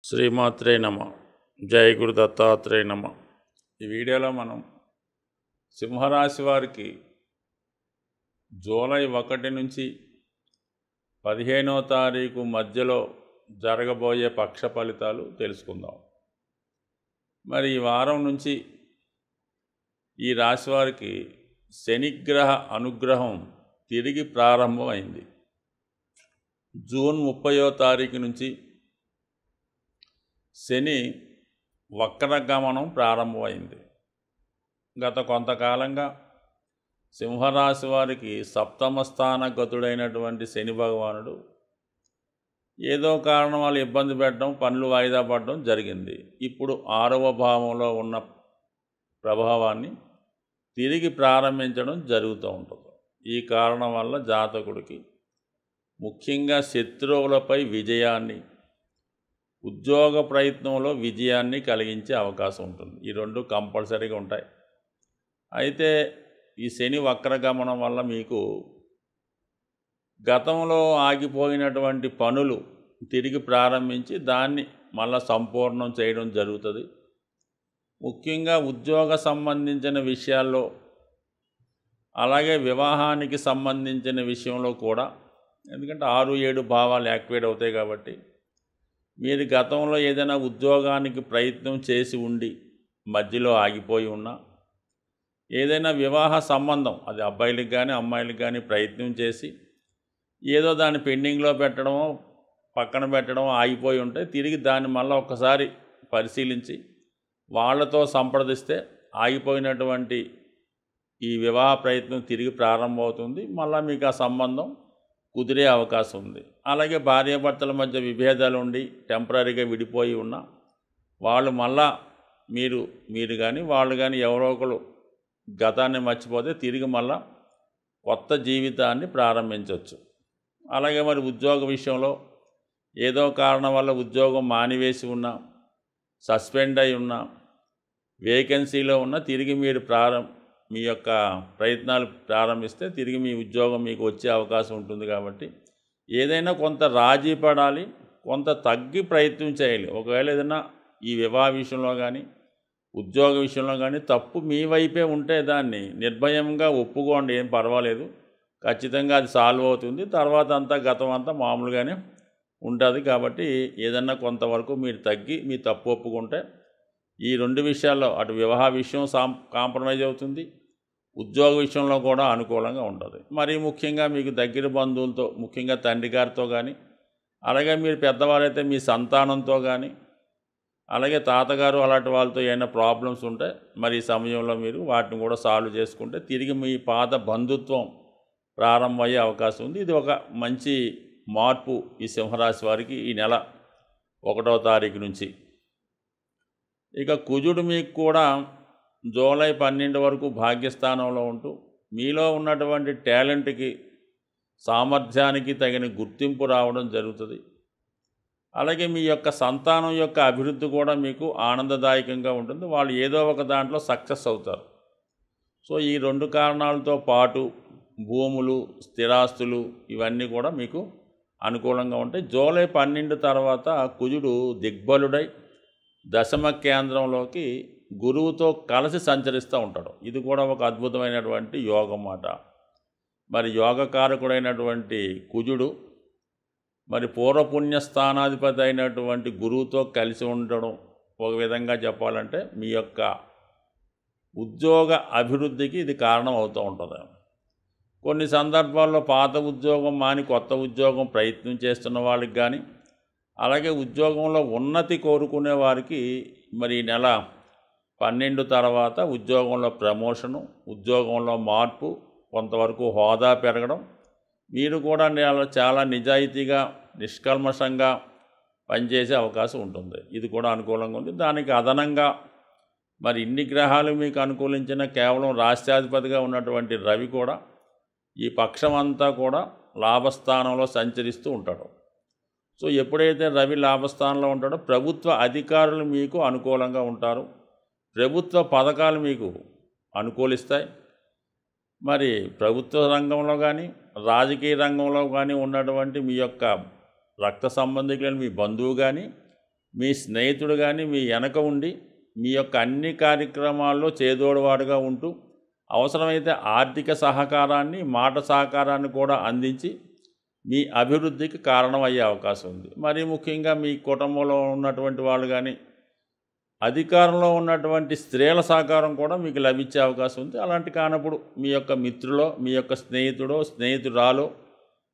శ్రీమాత్రే నమ. జై గురు దత్తాత్రేయ నమ. ఈ వీడియోలో మనం సింహరాశి వారికి జూలై 1 నుంచి 15వ తారీఖు మధ్యలో జరగబోయే పక్ష ఫలితాలు తెలుసుకుందాం. మరి ఈ వారం నుంచి ఈ రాశి వారికి శనిగ్రహ అనుగ్రహం తిరిగి ప్రారంభమైంది. జూన్ 30వ తారీఖు నుంచి శని వక్రగమనం ప్రారంభమైంది. గత కొంతకాలంగా సింహరాశి వారికి సప్తమ స్థానగతుడైనటువంటి శని భగవానుడు ఏదో కారణం వల్ల ఇబ్బంది పెట్టడం, పనులు వాయిదా పడడం జరిగింది. ఇప్పుడు 6వ భావంలో ఉన్న ప్రభావాన్ని తిరిగి ప్రారంభించడం జరుగుతూ ఉంటుంది. ఈ కారణం వల్ల జాతకుడికి ముఖ్యంగా శత్రువులపై విజయాన్ని, ఉద్యోగ ప్రయత్నంలో విజయాన్ని కలిగించే అవకాశం ఉంటుంది. ఈ రెండు కంపల్సరీగా ఉంటాయి. అయితే ఈ శని వక్రగమనం వల్ల మీకు గతంలో ఆగిపోయినటువంటి పనులు తిరిగి ప్రారంభించి దాన్ని మళ్ళీ సంపూర్ణం చేయడం జరుగుతుంది. ముఖ్యంగా ఉద్యోగ సంబంధించిన విషయాల్లో, అలాగే వివాహానికి సంబంధించిన విషయంలో కూడా, ఎందుకంటే 6, 7 భావాలు యాక్టివేట్ అవుతాయి కాబట్టి మీరు గతంలో ఏదైనా ఉద్యోగానికి ప్రయత్నం చేసి ఉండి మధ్యలో ఆగిపోయి ఉన్నా, ఏదైనా వివాహ సంబంధం, అది అబ్బాయిలకు కానీ అమ్మాయిలకు కానీ ప్రయత్నం చేసి ఏదో దాన్ని పెండింగ్లో పెట్టడమో పక్కన పెట్టడమో ఆగిపోయి ఉంటే తిరిగి దాన్ని మళ్ళీ ఒక్కసారి పరిశీలించి వాళ్ళతో సంప్రదిస్తే ఆగిపోయినటువంటి ఈ వివాహ ప్రయత్నం తిరిగి ప్రారంభమవుతుంది. మళ్ళీ మీకు ఆ సంబంధం కుదిరే అవకాశం ఉంది. అలాగే భార్యాభర్తల మధ్య విభేదాలు ఉండి టెంపరీగా విడిపోయి ఉన్నా వాళ్ళు మళ్ళా మీరు కానీ వాళ్ళు కానీ ఎవరో ఒకరు గతాన్ని మర్చిపోతే తిరిగి మళ్ళా కొత్త జీవితాన్ని ప్రారంభించవచ్చు. అలాగే మరి ఉద్యోగ విషయంలో ఏదో కారణం వల్ల ఉద్యోగం మానివేసి ఉన్నా, సస్పెండ్ అయి ఉన్నా, వేకెన్సీలో ఉన్నా తిరిగి మీరు మీ యొక్క ప్రయత్నాలు ప్రారంభిస్తే తిరిగి మీ ఉద్యోగం మీకు వచ్చే అవకాశం ఉంటుంది. కాబట్టి ఏదైనా కొంత రాజీ పడాలి, కొంత తగ్గి ప్రయత్నం చేయాలి. ఒకవేళ ఏదైనా ఈ వివాహ విషయంలో కానీ ఉద్యోగ విషయంలో కానీ తప్పు మీ వైపే ఉంటే దాన్ని నిర్భయంగా ఒప్పుకోండి, ఏం పర్వాలేదు, ఖచ్చితంగా అది సాల్వ్ అవుతుంది. తర్వాత అంతా గతం అంతా మామూలుగానే ఉంటుంది. కాబట్టి ఏదన్నా కొంతవరకు మీరు తగ్గి మీ తప్పు ఒప్పుకుంటే ఈ 2 విషయాల్లో, అటు వివాహ విషయం కాంప్రమైజ్ అవుతుంది, ఉద్యోగ విషయంలో కూడా అనుకూలంగా ఉంటుంది. మరి ముఖ్యంగా మీకు దగ్గర బంధువులతో, ముఖ్యంగా తండ్రి గారితో కానీ, అలాగే మీరు పెద్దవారైతే మీ సంతానంతో కానీ, అలాగే తాతగారు అలాంటి వాళ్ళతో ఏమైనా ప్రాబ్లమ్స్ ఉంటే మరి ఈ సమయంలో మీరు వాటిని కూడా సాల్వ్ చేసుకుంటే తిరిగి మీ పాత బంధుత్వం ప్రారంభమయ్యే అవకాశం ఉంది. ఇది ఒక మంచి మార్పు ఈ సింహరాశి వారికి ఈ నెల 1వ తారీఖు నుంచి. ఇక కుజుడు మీకు కూడా జూలై 12 వరకు భాగ్యస్థానంలో ఉంటూ మీలో ఉన్నటువంటి టాలెంట్కి, సామర్థ్యానికి తగిన గుర్తింపు రావడం జరుగుతుంది. అలాగే మీ యొక్క సంతానం యొక్క అభివృద్ధి కూడా మీకు ఆనందదాయకంగా ఉంటుంది. వాళ్ళు ఏదో ఒక దాంట్లో సక్సెస్ అవుతారు. సో ఈ 2 కారణాలతో పాటు భూములు, స్థిరాస్తులు ఇవన్నీ కూడా మీకు అనుకూలంగా ఉంటాయి. జూలై 12 తర్వాత కుజుడు దిగ్బలుడై దశమ కేంద్రంలోకి గురువుతో కలిసి సంచరిస్తూ ఉంటాడు. ఇది కూడా ఒక అద్భుతమైనటువంటి యోగం మాట. మరి యోగకారకుడైనటువంటి కుజుడు మరి పూర్వపుణ్య స్థానాధిపతి అయినటువంటి గురువుతో కలిసి ఉండడం ఒక విధంగా చెప్పాలంటే మీ యొక్క ఉద్యోగ అభివృద్ధికి ఇది కారణం అవుతూ ఉంటుంది. కొన్ని సందర్భాల్లో పాత ఉద్యోగం మాని కొత్త ఉద్యోగం ప్రయత్నం చేస్తున్న వాళ్ళకి కానీ, అలాగే ఉద్యోగంలో ఉన్నతి కోరుకునే వారికి మరి ఈ నెల 12 తర్వాత ఉద్యోగంలో ప్రమోషను, ఉద్యోగంలో మార్పు, కొంతవరకు హోదా పెరగడం, మీరు కూడా చాలా నిజాయితీగా నిష్కల్మషంగా పనిచేసే అవకాశం ఉంటుంది. ఇది కూడా అనుకూలంగా ఉంది. దానికి అదనంగా మరి ఇన్ని గ్రహాలు మీకు అనుకూలించిన కేవలం రాష్ట్రాధిపతిగా ఉన్నటువంటి రవి కూడా ఈ పక్షం అంతా కూడా లాభస్థానంలో సంచరిస్తూ ఉంటాడు. సో ఎప్పుడైతే రవి లాభస్థానంలో ఉంటాడో ప్రభుత్వ అధికారులు మీకు అనుకూలంగా ఉంటారు, ప్రభుత్వ పథకాలు మీకు అనుకూలిస్తాయి. మరి ప్రభుత్వ రంగంలో కానీ రాజకీయ రంగంలో కానీ ఉన్నటువంటి మీ యొక్క రక్త సంబంధికులైన మీ బంధువు కానీ మీ స్నేహితుడు కానీ మీ వెనక ఉండి మీ యొక్క అన్ని కార్యక్రమాల్లో చేదోడువాడుగా ఉంటూ అవసరమైతే ఆర్థిక సహకారాన్ని, మాట సహకారాన్ని కూడా అందించి మీ అభివృద్ధికి కారణమయ్యే అవకాశం ఉంది. మరీ ముఖ్యంగా మీ కుటుంబంలో ఉన్నటువంటి వాళ్ళు కానీ, అధికారంలో ఉన్నటువంటి స్త్రీల సహకారం కూడా మీకు లభించే అవకాశం ఉంది. అలాంటి కానప్పుడు మీ యొక్క మిత్రులో, మీ యొక్క స్నేహితుడో, స్నేహితురాలో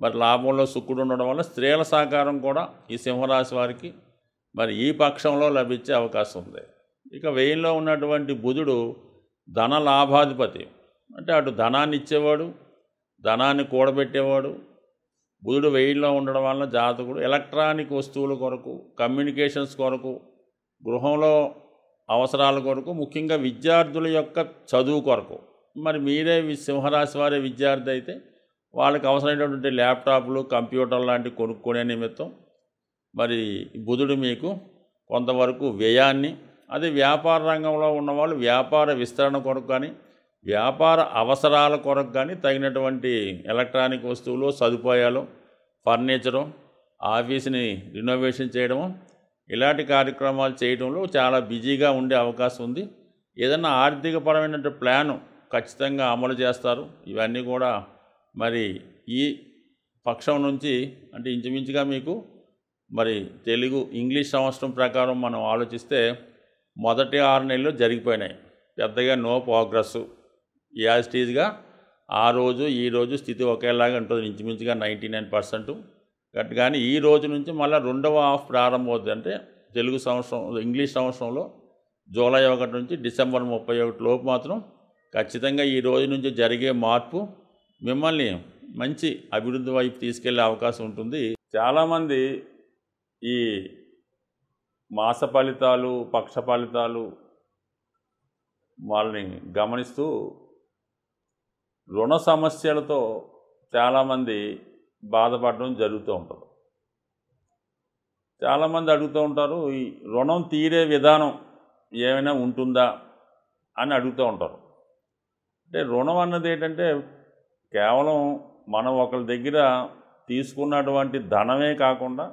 మరి లాభంలో శుక్రుడు ఉండడం వల్ల స్త్రీల సహకారం కూడా ఈ సింహరాశి వారికి మరి ఈ పక్షంలో లభించే అవకాశం ఉంది. ఇక వ్యయంలో ఉన్నటువంటి బుధుడు ధన లాభాధిపతి, అంటే అటు ధనాన్ని ఇచ్చేవాడు, ధనాన్ని కూడబెట్టేవాడు. బుధుడు వ్యయంలో ఉండడం వల్ల జాతకుడు ఎలక్ట్రానిక్ వస్తువుల కొరకు, కమ్యూనికేషన్స్ కొరకు, గృహంలో అవసరాల కొరకు, ముఖ్యంగా విద్యార్థుల యొక్క చదువు కొరకు, మరి మీరే సింహరాశి వారే విద్యార్థి అయితే వాళ్ళకి అవసరమైనటువంటి ల్యాప్టాప్లు, కంప్యూటర్ లాంటివి కొనుక్కునే నిమిత్తం మరి బుధుడు మీకు కొంతవరకు వ్యయాన్ని, అదే వ్యాపార రంగంలో ఉన్నవాళ్ళు వ్యాపార విస్తరణ కొరకు కానీ, వ్యాపార అవసరాల కొరకు కానీ తగినటువంటి ఎలక్ట్రానిక్ వస్తువులు, సదుపాయాలు, ఫర్నిచరు, ఆఫీస్ని రినోవేషన్ చేయడము, ఇలాంటి కార్యక్రమాలు చేయడంలో చాలా బిజీగా ఉండే అవకాశం ఉంది. ఏదైనా ఆర్థికపరమైన ప్లాను ఖచ్చితంగా అమలు చేస్తారు. ఇవన్నీ కూడా మరి ఈ పక్షం నుంచి, అంటే ఇంచుమించుగా మీకు మరి తెలుగు ఇంగ్లీష్ సంవత్సరం ప్రకారం మనం ఆలోచిస్తే మొదటి 6 నెలలు జరిగిపోయినాయి. పెద్దగా నో ప్రోగ్రెస్, యాజ్ ఇట్ ఈజ్గా ఆ రోజు ఈ రోజు స్థితి ఒకేలాగా ఉంటుంది, ఇంచుమించుగా 99%. కానీ ఈ రోజు నుంచి మళ్ళీ రెండవ హాఫ్ ప్రారంభమవుతుంది. అంటే తెలుగు సంవత్సరం, ఇంగ్లీష్ సంవత్సరంలో జూలై 1 నుంచి డిసెంబర్ 31 లోపు మాత్రం ఖచ్చితంగా ఈ రోజు నుంచి జరిగే మార్పు మిమ్మల్ని మంచి అభివృద్ధి వైపు తీసుకెళ్లే అవకాశం ఉంటుంది. చాలామంది ఈ మాస ఫలితాలు, పక్ష ఫలితాలు వాళ్ళని గమనిస్తూ రుణ సమస్యలతో చాలామంది బాధపడడం జరుగుతూ ఉంటుంది. చాలామంది అడుగుతూ ఉంటారు, ఈ రుణం తీరే విధానం ఏమైనా ఉంటుందా అని అడుగుతూ ఉంటారు. అంటే రుణం అన్నది ఏంటంటే కేవలం మనం ఒకరి దగ్గర తీసుకున్నటువంటి ధనమే కాకుండా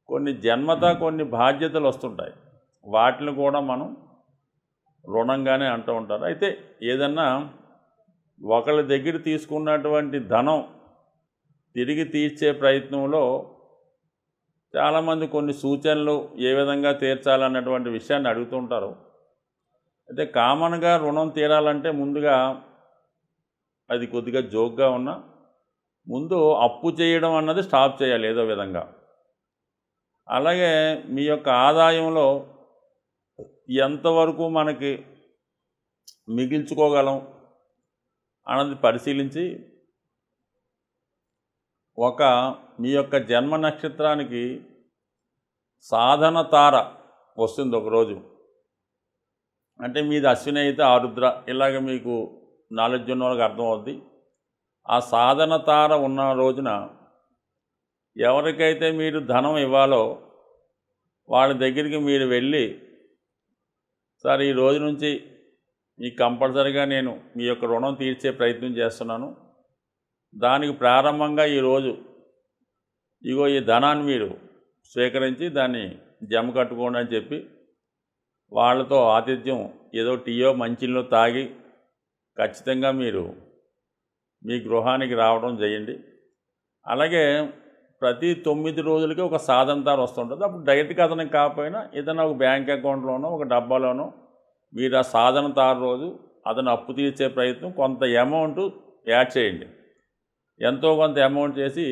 కొన్ని జన్మత కొన్ని బాధ్యతలు వస్తుంటాయి, వాటిని కూడా మనం రుణంగానే అంటూ ఉంటారు. అయితే ఏదన్నా ఒకళ్ళ దగ్గర తీసుకున్నటువంటి ధనం తిరిగి తీర్చే ప్రయత్నంలో చాలామంది కొన్ని సూచనలు ఏ విధంగా తీర్చాలన్నటువంటి విషయాన్ని అడుగుతుంటారు. అయితే కామన్గా రుణం తీరాలంటే ముందుగా అది కొద్దిగా జోక్గా ఉన్నా ముందు అప్పు చేయడం అన్నది స్టాప్ చేయాలి ఏదో విధంగా. అలాగే మీ యొక్క ఆదాయంలో ఎంతవరకు మనకి మిగిల్చుకోగలం అన్నది పరిశీలించి మీ యొక్క జన్మ నక్షత్రానికి సాధన తార వస్తుంది ఒకరోజు. అంటే మీది అశ్విని అయితే ఆరుద్ర, ఇలాగ మీకు నాలెడ్జ్ ఉన్న వాళ్ళకి అర్థమవుద్ది. ఆ సాధన తార ఉన్న రోజున ఎవరికైతే మీరు ధనం ఇవ్వాలో వాళ్ళ దగ్గరికి మీరు వెళ్ళి, సార్ ఈ రోజు నుంచి మీకు కంపల్సరీగా నేను మీ యొక్క రుణం తీర్చే ప్రయత్నం చేస్తున్నాను, దానికి ప్రారంభంగా ఈరోజు ఇగో ఈ ధనాన్ని మీరు స్వీకరించి దాన్ని జమ కట్టుకోండి అని చెప్పి వాళ్ళతో ఆతిథ్యం ఏదో టీయో మంచిలో తాగి ఖచ్చితంగా మీరు మీ గృహానికి రావడం చేయండి. అలాగే ప్రతి 9 రోజులకి ఒక సాధన తార వస్తుంటుంది. అప్పుడు డైరెక్ట్గా అతనికి కాకపోయినా ఏదైనా ఒక బ్యాంక్ అకౌంట్లోనో ఒక డబ్బాలోనో మీరు ఆ సాధన తార రోజు అతను అప్పు తీర్చే ప్రయత్నం కొంత అమౌంట్ యాడ్ చేయండి. ఎంతో కొంత అమౌంట్ చేసి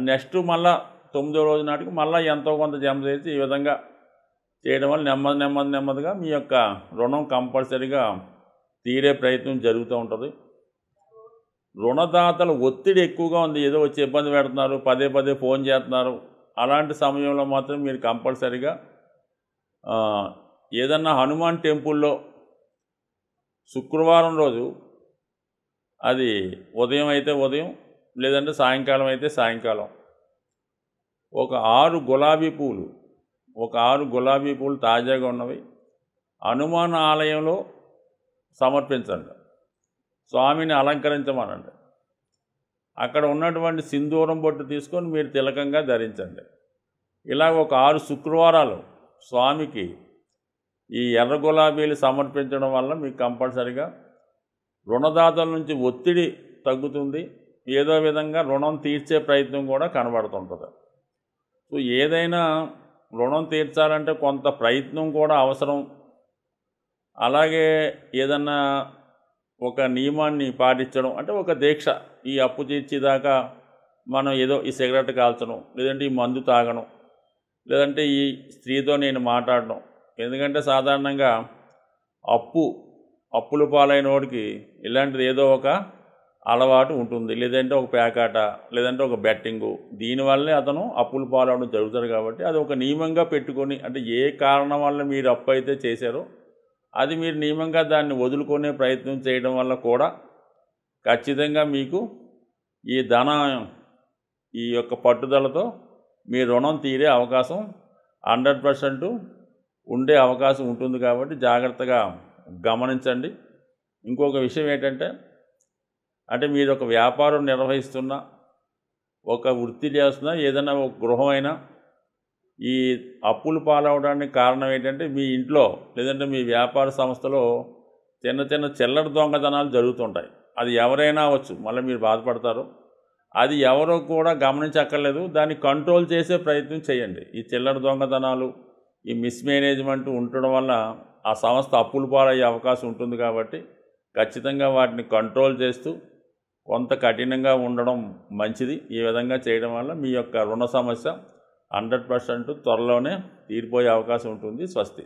నెక్స్ట్ మళ్ళీ 9వ రోజు నాటికి మళ్ళీ ఎంతో కొంత జమ చేసి ఈ విధంగా చేయడం వల్ల నెమ్మదిగా మీ యొక్క రుణం కంపల్సరీగా తీరే ప్రయత్నం జరుగుతూ ఉంటుంది. రుణదాతల ఒత్తిడి ఎక్కువగా ఉంది, ఏదో వచ్చి ఇబ్బంది పెడుతున్నారు, పదే ఫోన్ చేస్తున్నారు. అలాంటి సమయంలో మాత్రం మీరు కంపల్సరీగా ఏదన్నా హనుమాన్ టెంపుల్లో శుక్రవారం రోజు, అది ఉదయం అయితే ఉదయం లేదంటే సాయంకాలం అయితే సాయంకాలం, ఒక 6 గులాబీ పూలు తాజాగా ఉన్నవి హనుమాన్ ఆలయంలో సమర్పించండి. స్వామిని అలంకరించమనండి. అక్కడ ఉన్నటువంటి సింధూరం బొట్టు తీసుకొని మీరు తిలకంగా ధరించండి. ఇలా ఒక 6 శుక్రవారాలు స్వామికి ఈ ఎర్ర గులాబీలు సమర్పించడం వల్ల మీకు కంపల్సరిగా రుణదాతల నుంచి ఒత్తిడి తగ్గుతుంది. ఏదో విధంగా రుణం తీర్చే ప్రయత్నం కూడా కనబడుతుంటుంది. సో ఏదైనా రుణం తీర్చాలంటే కొంత ప్రయత్నం కూడా అవసరం. అలాగే ఏదన్నా ఒక నియమాన్ని పాటించడం అంటే ఒక దీక్ష, ఈ అప్పు తీర్చేదాకా మనం ఏదో ఈ సిగరెట్ కాల్చడం, లేదంటే ఈ మందు తాగడం, లేదంటే ఈ స్త్రీతో నేను మాట్లాడడం. ఎందుకంటే సాధారణంగా అప్పుల పాలైన వాడికి ఇలాంటిది ఏదో ఒక అలవాటు ఉంటుంది, లేదంటే ఒక పేకాట, లేదంటే ఒక బెట్టింగు. దీనివల్లే అతను అప్పుల పాలవడం జరుగుతుంది. కాబట్టి అది ఒక నియమంగా పెట్టుకొని, అంటే ఏ కారణం వల్ల మీరు అప్పు అయితే చేశారో అది మీరు నియమంగా దాన్ని వదులుకునే ప్రయత్నం చేయడం వల్ల కూడా ఖచ్చితంగా మీకు ఈ యొక్క పట్టుదలతో మీ రుణం తీరే అవకాశం 100% ఉండే అవకాశం ఉంటుంది. కాబట్టి జాగ్రత్తగా గమనించండి. ఇంకొక విషయం ఏంటంటే, అంటే మీరు ఒక వ్యాపారం నిర్వహిస్తున్నా, ఒక వృత్తి చేస్తున్నా, ఏదైనా ఒక గృహమైనా ఈ అప్పులు పాలవడానికి కారణం ఏంటంటే, మీ ఇంట్లో లేదంటే మీ వ్యాపార సంస్థలో చిన్న చిన్న చిల్లర దొంగతనాలు జరుగుతుంటాయి. అది ఎవరైనా అవ్వచ్చు, మళ్ళీ మీరు బాధపడతారు. అది ఎవరో కూడా గమనించక్కర్లేదు, దాన్ని కంట్రోల్ చేసే ప్రయత్నం చేయండి. ఈ చిల్లర దొంగతనాలు, ఈ మిస్మేనేజ్మెంట్ ఉండడం వల్ల ఆ సంస్థ అప్పులు పాలయ్యే అవకాశం ఉంటుంది. కాబట్టి ఖచ్చితంగా వాటిని కంట్రోల్ చేస్తూ కొంత కఠినంగా ఉండడం మంచిది. ఈ విధంగా చేయడం వల్ల మీ యొక్క రుణ సమస్య 100% త్వరలోనే తీరిపోయే అవకాశం ఉంటుంది. స్వస్తి.